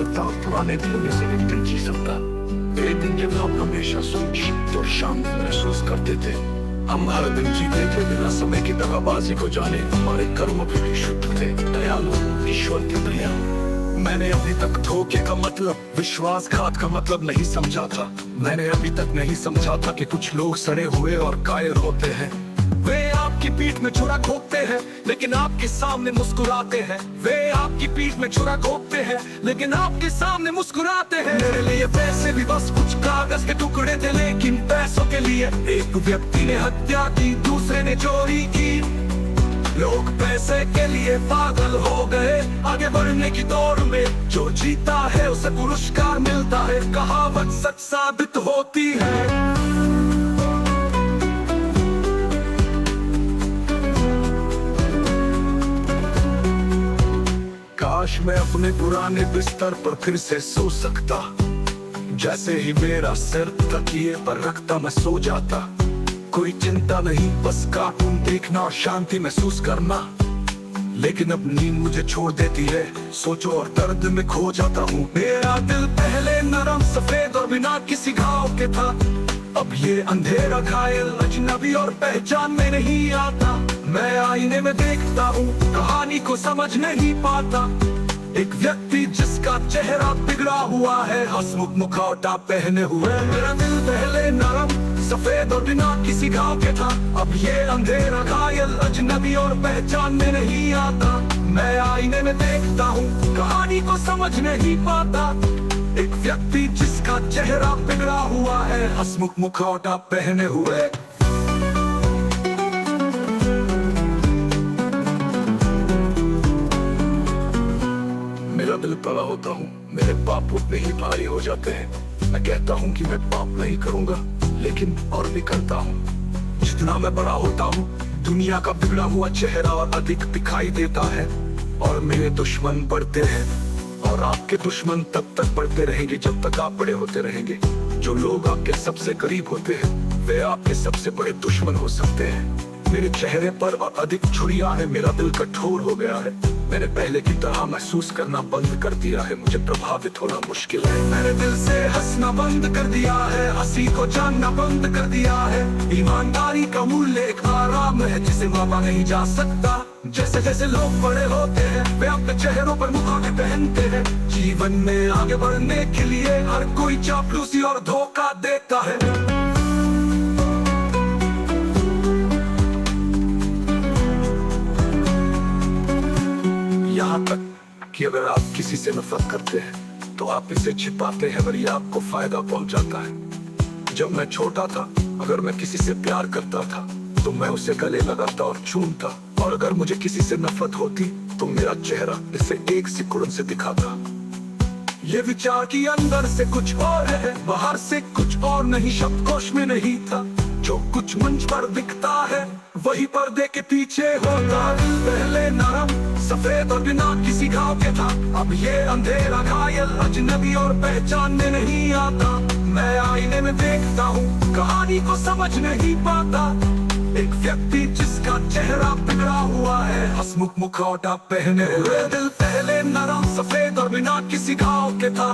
सकता, पुराने दिनों में से एक दिन जी सकता। वे दिन जब हम हमेशा सुख और शांति महसूस करते थे। हम हर दिन जीते थे बिना समय की दगाबाजी को जाने। हमारे कर्म भी शुद्ध थे, दयालु, ईश्वर की दया। मैंने अभी तक धोखे का मतलब, विश्वासघात का मतलब नहीं समझा था। मैंने अभी तक नहीं समझा था कि कुछ लोग सड़े हुए और कायर होते हैं। वे आपकी पीठ में छुरा घोंपते हैं लेकिन आपके सामने मुस्कुराते हैं। वे आपकी पीठ में छुरा घोंपते हैं लेकिन आपके सामने मुस्कुराते हैं। मेरे लिए पैसे भी बस कुछ कागज के टुकड़े थे, लेकिन पैसों के लिए एक व्यक्ति ने हत्या की, दूसरे ने चोरी की। लोग पैसे के लिए पागल हो गए आगे बढ़ने की दौड़ में। जो जीता है उसे पुरस्कार मिलता है, कहावत सच साबित होती है। काश मैं अपने पुराने बिस्तर पर फिर से सो सकता। जैसे ही मेरा सिर तकिए पर रखता मैं सो जाता। कोई चिंता नहीं, बस कार्टून देखना और शांति महसूस करना। लेकिन अब नींद मुझे छोड़ देती है, सोचो और दर्द में खो जाता हूँ। मेरा दिल पहले नरम, सफेद और बिना किसी घाव के था। अब ये अंधेरा, घायल, अजनबी और पहचान में नहीं आता। मैं आईने में देखता हूँ, कहानी को समझ नहीं पाता। एक व्यक्ति जिसका चेहरा बिगड़ा हुआ है, हंसमुख मुखौटा पहने हुए। मेरा दिल पहले नरम, सफेद और बिना किसी घाव के था। अब ये अंधेरा, घायल, अजनबी और पहचान में नहीं आता। मैं आईने में देखता हूँ, कहानी को समझ नहीं पाता। एक व्यक्ति जिसका चेहरा बिगड़ा हुआ है, हंसमुख मुखौटा पहने हुए। मेरा दिल बड़ा होता हूँ, मेरे पाप उतने ही भारी हो जाते हैं। मैं कहता हूँ कि मैं पाप नहीं करूँगा, लेकिन और भी करता हूँ। जितना मैं बड़ा होता हूँ, दुनिया का बिगड़ा हुआ चेहरा और अधिक दिखाई देता है। और मेरे दुश्मन बढ़ते हैं, और आपके दुश्मन तब तक बढ़ते रहेंगे जब तक आप बड़े होते रहेंगे। जो लोग आपके सबसे करीब होते हैं, वे आपके सबसे बड़े दुश्मन हो सकते हैं। मेरे चेहरे पर और अधिक छुरियां हैं, मेरा दिल कठोर हो गया है। मैंने पहले की तरह महसूस करना बंद कर दिया है, मुझे प्रभावित होना मुश्किल है। मैंने दिल से हंसना बंद कर दिया है, हंसी को जानना बंद कर दिया है। ईमानदारी का मूल्य एक आराम है जिसे मापा नहीं जा सकता। जैसे जैसे लोग बड़े होते हैं, वे अपने चेहरों पर मुखौटे पहनते हैं। जीवन में आगे बढ़ने के लिए हर कोई चापलूसी और धोखा देता है। यहाँ तक कि अगर आप किसी से नफरत करते हैं तो आप इसे छिपाते हैं, अगर ये आपको फायदा पहुंचाता है। जब मैं छोटा था, अगर मैं किसी से प्यार करता था तो मैं उसे गले लगाता और चूमता। और अगर मुझे किसी से नफरत होती तो मेरा चेहरा इसे एक सिकुड़न से दिखाता। ये विचार कि अंदर से कुछ और है, बाहर से कुछ और नहीं, शब्दकोश में नहीं था। जो कुछ मंच पर दिखता है वही पर्दे के पीछे होता। पहले नरम, सफेद और बिना किसी घाव के था। अब ये अंधेरा, घायल, अजनबी और पहचान में नहीं आता। मैं आईने में देखता हूँ, कहानी को समझ नहीं पाता। एक व्यक्ति जिसका चेहरा बिगड़ा हुआ है, हंसमुख मुखौटा पहने हुए। दिल पहले नरम, सफेद और बिना किसी घाव के था।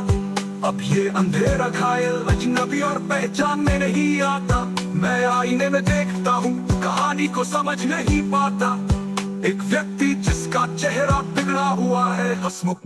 अब ये अंधेरा, घायल, अजनबी और पहचान में नहीं आता। मैं आईने में देखता हूँ, कहानी को समझ नहीं पाता। एक व्यक्ति जिसका चेहरा बिगड़ा हुआ है, हंसमुख